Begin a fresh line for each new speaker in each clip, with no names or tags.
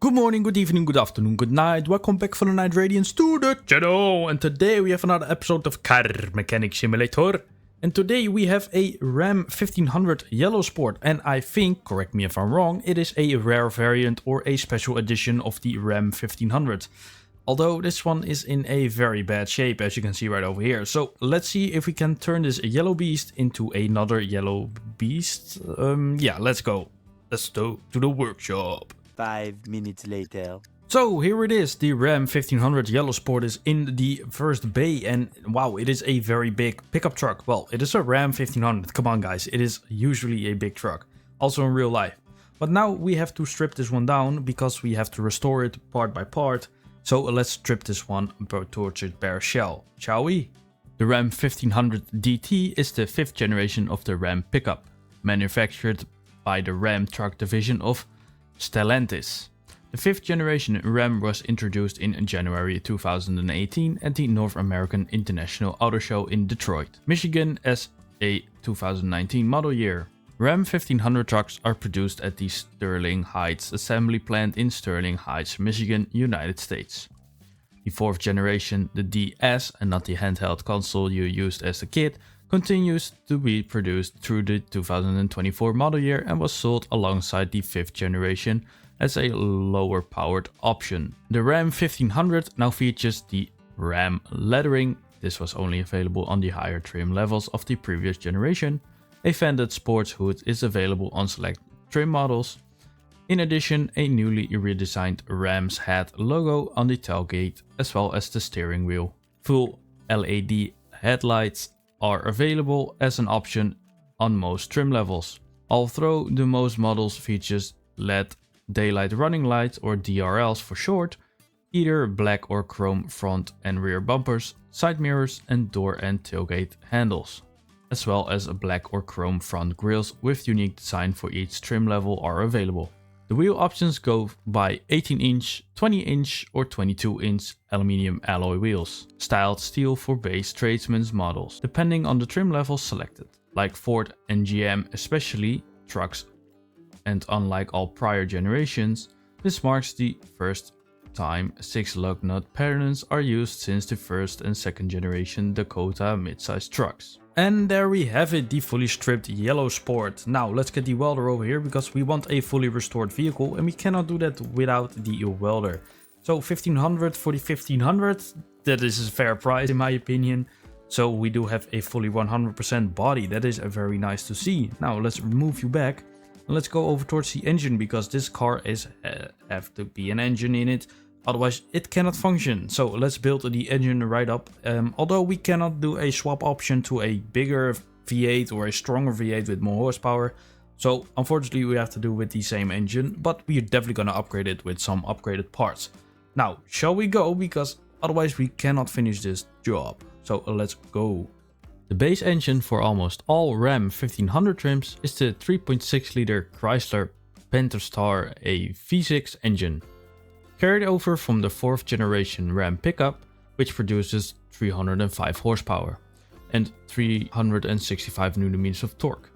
Good morning, good evening, good afternoon, good night. Welcome back from the Night Radiance to the channel. And today we have another episode of Car Mechanic Simulator. And today we have a Ram 1500 Yellow Sport. And I think, correct me if I'm wrong, it is a rare variant or a special edition of the Ram 1500. Although this one is in a very bad shape, as you can see right over here. So let's see if we can turn this yellow beast into another yellow beast. Yeah, let's go. Let's go to the workshop.
5 minutes later.
So here it is, the Ram 1500 Yellow Sport is in the first bay, and wow, it is a very big pickup truck. Well, it is a Ram 1500, come on guys, it is usually a big truck, also in real life. But now we have to strip this one down because we have to restore it part by part. So let's strip this one towards its bare shell, shall we? The Ram 1500 DT is the 5th generation of the Ram pickup, manufactured by the Ram truck division of Stellantis. The 5th generation Ram was introduced in January 2018 at the North American International Auto Show in Detroit, Michigan as a 2019 model year. Ram 1500 trucks are produced at the Sterling Heights assembly plant in Sterling Heights, Michigan, United States. The 4th generation, the DS, and not the handheld console you used as a kid, continues to be produced through the 2024 model year and was sold alongside the 5th generation as a lower powered option. The Ram 1500 now features the Ram lettering. This was only available on the higher trim levels of the previous generation. A fended sports hood is available on select trim models. In addition, a newly redesigned Ram's Head logo on the tailgate as well as the steering wheel. Full LED headlights are available as an option on most trim levels, although the most models features LED daylight running lights, or DRLs for short, either black or chrome front and rear bumpers, side mirrors and door and tailgate handles, as well as black or chrome front grills with unique design for each trim level are available. The wheel options go by 18-inch, 20-inch or 22-inch aluminium alloy wheels, styled steel for base tradesman's models, depending on the trim level selected. Like Ford and GM especially trucks, and unlike all prior generations, this marks the first time 6 lug nut patterns are used since the 1st and 2nd generation Dakota midsize trucks. And there we have it, the fully stripped Yellow Sport. Now let's get the welder over here because we want a fully restored vehicle and we cannot do that without the welder. So 1500 for the 1500, that is a fair price in my opinion. So we do have a fully 100% body, that is very nice to see. Now let's move you back and let's go over towards the engine because this car is have to be an engine in it. Otherwise it cannot function. So let's build the engine right up. Although we cannot do a swap option to a bigger V8 or a stronger V8 with more horsepower. So unfortunately we have to do with the same engine, but we're definitely going to upgrade it with some upgraded parts. Now shall we go, because otherwise we cannot finish this job. So let's go. The base engine for almost all Ram 1500 trims is the 3.6 liter Chrysler Pentastar a V6 engine, carried over from the 4th generation Ram pickup, which produces 305 horsepower and 365 Nm of torque.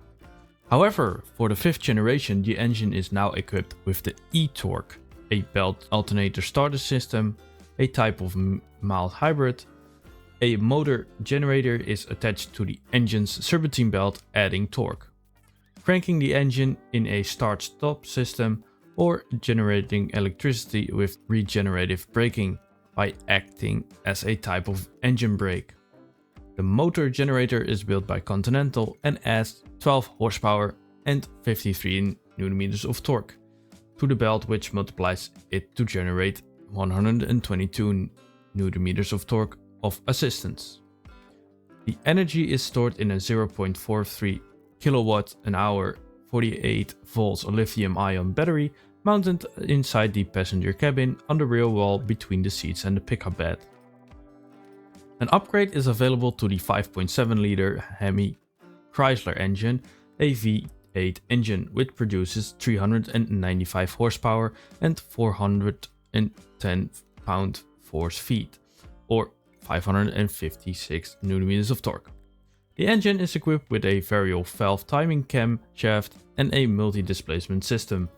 However, for the 5th generation the engine is now equipped with the e-torque, a belt alternator starter system, a type of mild hybrid. A motor generator is attached to the engine's serpentine belt, adding torque, cranking the engine in a start-stop system, or generating electricity with regenerative braking by acting as a type of engine brake. The motor generator is built by Continental and adds 12 horsepower and 53 Nm of torque to the belt, which multiplies it to generate 122 Nm of torque of assistance. The energy is stored in a 0.43 kilowatt an hour 48 volts lithium-ion battery mounted inside the passenger cabin on the rear wall between the seats and the pickup bed. An upgrade is available to the 5.7 liter HEMI Chrysler engine, a V8 engine which produces 395 horsepower and 410 pound-force-feet, or 556 Nm of torque. The engine is equipped with a variable valve timing cam shaft and a multi-displacement system,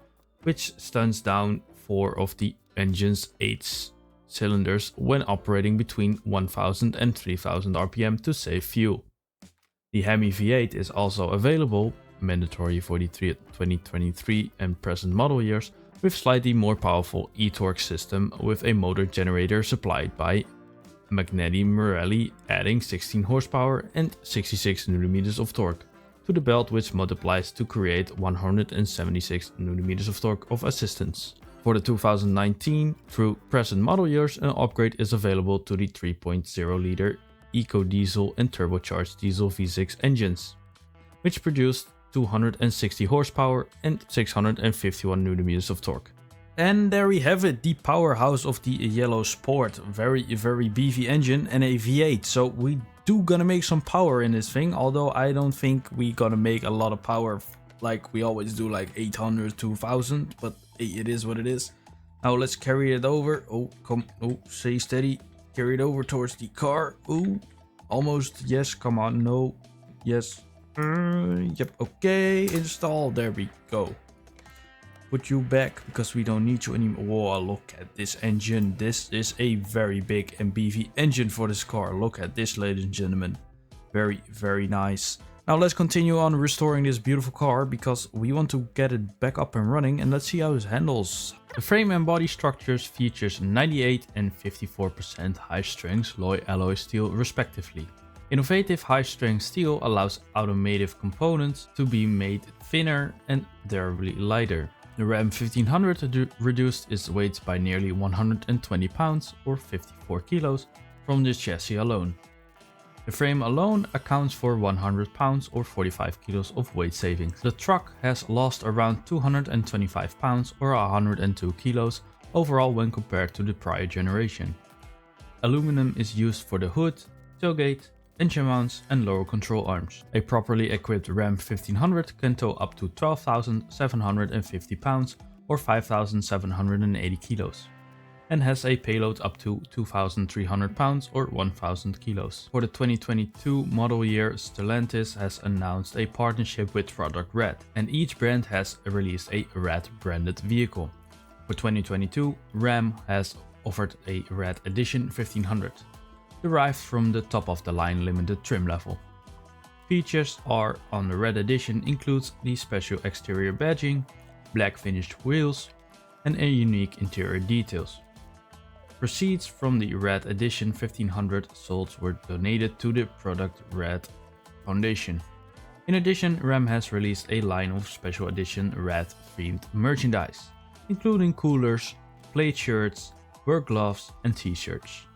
which stands down 4 of the engine's 8 cylinders when operating between 1000 and 3000 RPM to save fuel. The HEMI V8 is also available, mandatory for the 2023 and present model years, with slightly more powerful e-torque system with a motor generator supplied by Magneti Marelli, adding 16 horsepower and 66 Nm of torque to the belt, which multiplies to create 176 Nm of torque of assistance. For the 2019 through present model years, an upgrade is available to the 3.0 liter eco diesel and turbocharged diesel V6 engines, which produce 260 horsepower and 651 Nm of torque. And there we have it, the powerhouse of the yellow sport. Very beefy engine and a V8. So we do gonna make some power in this thing, although I don't think we gonna make a lot of power like we always do, like 800 to 1000, but it is what it is. Now let's carry it over. Oh, come, oh, stay steady. Carry it over towards the car. Oh, almost, yes, come on, no, yes. Yep, okay, install, there we go. Put you back because we don't need you anymore. Whoa, look at this engine. This is a very big and beefy engine for this car. Look at this, ladies and gentlemen. Very nice. Now let's continue on restoring this beautiful car because we want to get it back up and running, and let's see how it handles. The frame and body structures features 98 and 54% high-strength alloy steel respectively. Innovative high-strength steel allows automotive components to be made thinner and thereby lighter. The Ram 1500 reduced its weight by nearly 120 pounds or 54 kilos from this chassis alone. The frame alone accounts for 100 pounds or 45 kilos of weight savings. The truck has lost around 225 pounds or 102 kilos overall when compared to the prior generation. Aluminum is used for the hood, tailgate, engine mounts and lower control arms. A properly equipped Ram 1500 can tow up to 12,750 pounds or 5,780 kilos and has a payload up to 2,300 pounds or 1,000 kilos. For the 2022 model year, Stellantis has announced a partnership with Product Red, and each brand has released a Red branded vehicle. For 2022, Ram has offered a Red Edition 1500. Derived from the top of the line limited trim level. Features are on the Red Edition includes the special exterior badging, black finished wheels, and a unique interior details. Proceeds from the Red Edition 1500 sold were donated to the Product Red Foundation. In addition, Ram has released a line of special edition Red themed merchandise, including coolers, plaid shirts, work gloves, and t-shirts.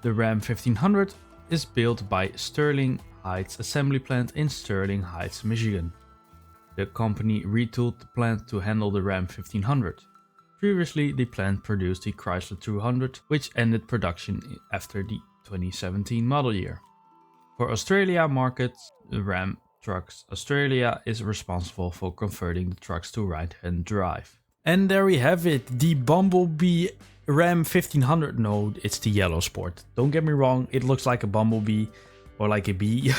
The Ram 1500 is built by Sterling Heights Assembly Plant in Sterling Heights, Michigan. The company retooled the plant to handle the Ram 1500. Previously, the plant produced the Chrysler 200, which ended production after the 2017 model year. For Australia markets, the Ram Trucks Australia is responsible for converting the trucks to right-hand drive. And there we have it, the Bumblebee Ram 1500. No, it's the yellow sport. Don't get me wrong, it looks like a bumblebee or like a bee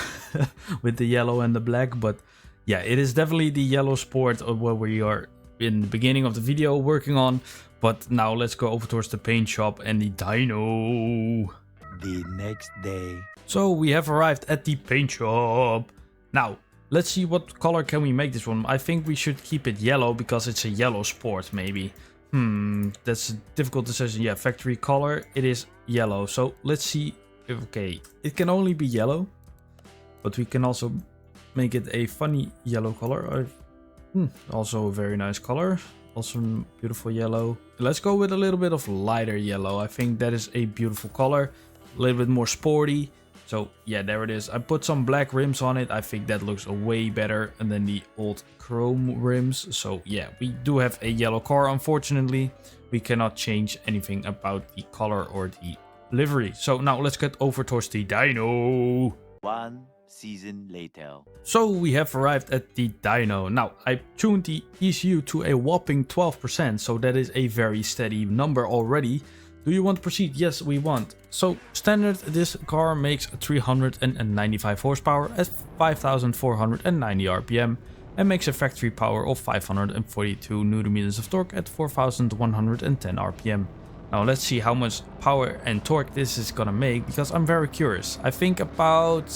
with the yellow and the black, but yeah, it is definitely the yellow sport where we are in the beginning of the video working on. But now let's go over towards the paint shop and the dyno.
The next day.
So we have arrived at the paint shop. Now let's see what color can we make this one. I think we should keep it yellow because it's a yellow sport maybe. That's a difficult decision. Yeah, factory color, it is yellow. So let's see. Okay, it can only be yellow, but we can also make it a funny yellow color. Also a very nice color. Also beautiful yellow. Let's go with a little bit of lighter yellow. I think that is a beautiful color. A little bit more sporty. So yeah, there it is. I put some black rims on it. I think that looks way better than the old chrome rims. So yeah, we do have a yellow car. Unfortunately, we cannot change anything about the color or the livery. So now let's get over towards the dyno.
One season later.
So we have arrived at the dyno. Now I tuned the ECU to a whopping 12%. So that is a very steady number already. Do you want to proceed? Yes, we want. So standard, this car makes 395 horsepower at 5,490 RPM and makes a factory power of 542 Nm of torque at 4110 RPM. Now let's see how much power and torque this is gonna make, because I'm very curious. I think about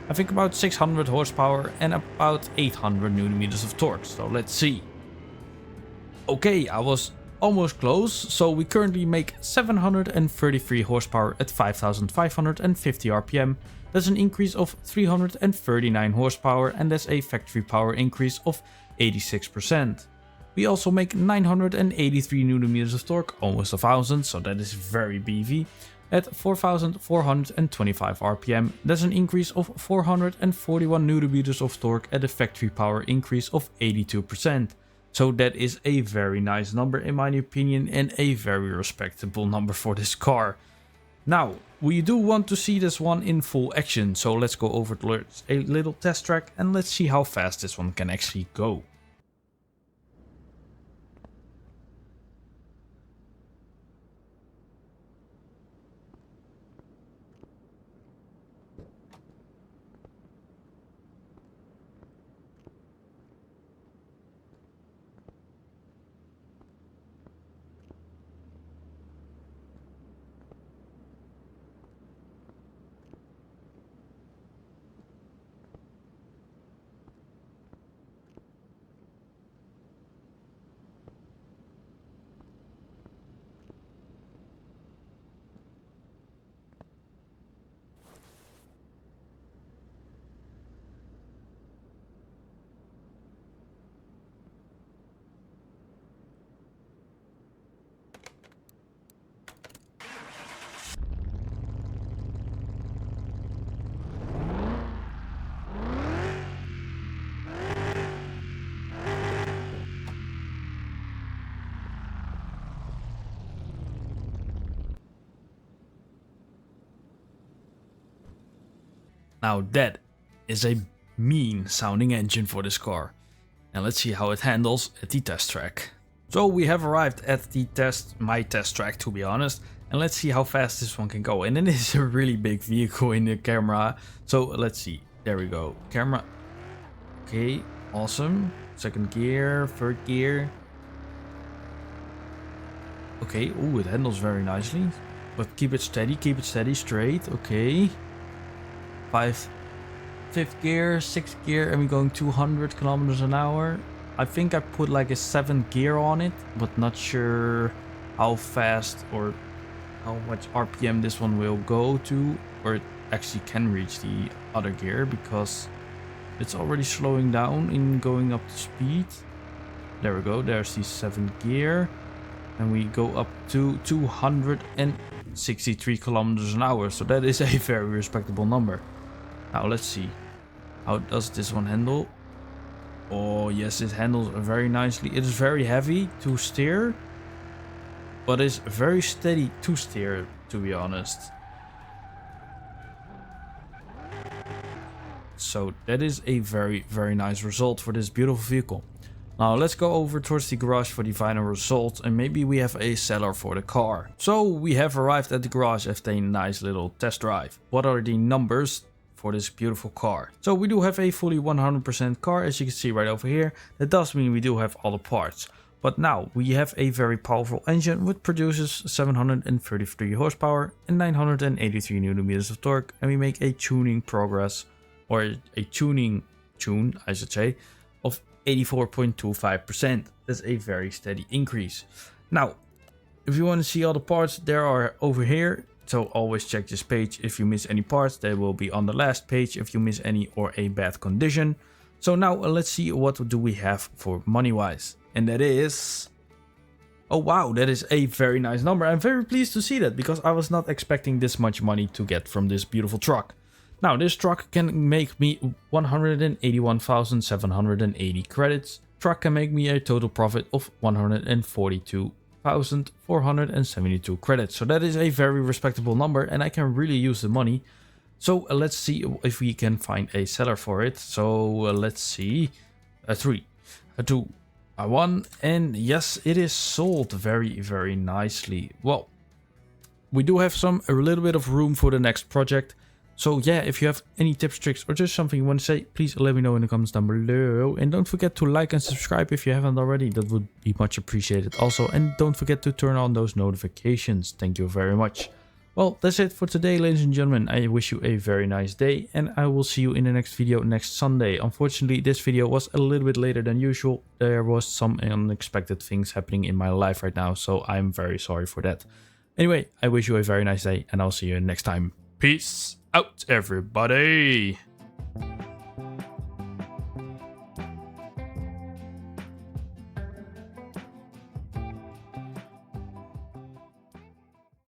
I think about 600 horsepower and about 800 Nm of torque. So let's see. Okay, I was almost close. So we currently make 733 horsepower at 5550 RPM. That's an increase of 339 horsepower, and that's a factory power increase of 86%. We also make 983 Nm of torque, almost 1000, so that is very beefy, at 4425 RPM. That's an increase of 441 Nm of torque at a factory power increase of 82%. So that is a very nice number in my opinion, and a very respectable number for this car. Now, we do want to see this one in full action, so let's go over to a little test track and let's see how fast this one can actually go. Now that is a mean sounding engine for this car. And let's see how it handles at the test track. So we have arrived at the my test track, to be honest. And let's see how fast this one can go. And it is a really big vehicle in the camera. So let's see. There we go. Camera. Okay, awesome. Second gear, third gear. Okay, oh, it handles very nicely. But keep it steady, straight. Okay. Fifth gear, sixth gear, and we're going 200 kilometers an hour. I think I put like a 7th gear on it, but not sure how fast or how much RPM this one will go to, or it actually can reach the other gear, because it's already slowing down in going up to speed. There we go, there's the 7th gear, and we go up to 263 kilometers an hour, so that is a very respectable number. Now let's see, how does this one handle? Oh yes, it handles very nicely. It is very heavy to steer, but it's very steady to steer, to be honest. So that is a very nice result for this beautiful vehicle. Now let's go over towards the garage for the final result, and maybe we have a seller for the car. So we have arrived at the garage after a nice little test drive. What are the numbers for this beautiful car? So we do have a fully 100% car, as you can see right over here. That does mean we do have all the parts. But now we have a very powerful engine which produces 733 horsepower and 983 Nm of torque, and we make a tuning progress, or a tune I should say, of 84.25%. That's a very steady increase. Now, if you want to see all the parts, there are over here. So always check this page. If you miss any parts, they will be on the last page if you miss any or a bad condition. So now let's see what do we have for money wise. And that is... oh wow, that is a very nice number. I'm very pleased to see that, because I was not expecting this much money to get from this beautiful truck. Now this truck can make me 181,780 credits. Truck can make me a total profit of 142,472 credits. So that is a very respectable number, and I can really use the money. So let's see if we can find a seller for it. So let's see, a 3, a 2, a 1, and yes, it is sold very nicely. Well, we do have a little bit of room for the next project. So yeah, if you have any tips, tricks, or just something you want to say, please let me know in the comments down below. And don't forget to like and subscribe if you haven't already. That would be much appreciated also. And don't forget to turn on those notifications. Thank you very much. Well, that's it for today, ladies and gentlemen. I wish you a very nice day, and I will see you in the next video next Sunday. Unfortunately, this video was a little bit later than usual. There was some unexpected things happening in my life right now, so I'm very sorry for that. Anyway, I wish you a very nice day, and I'll see you next time. Peace out, everybody.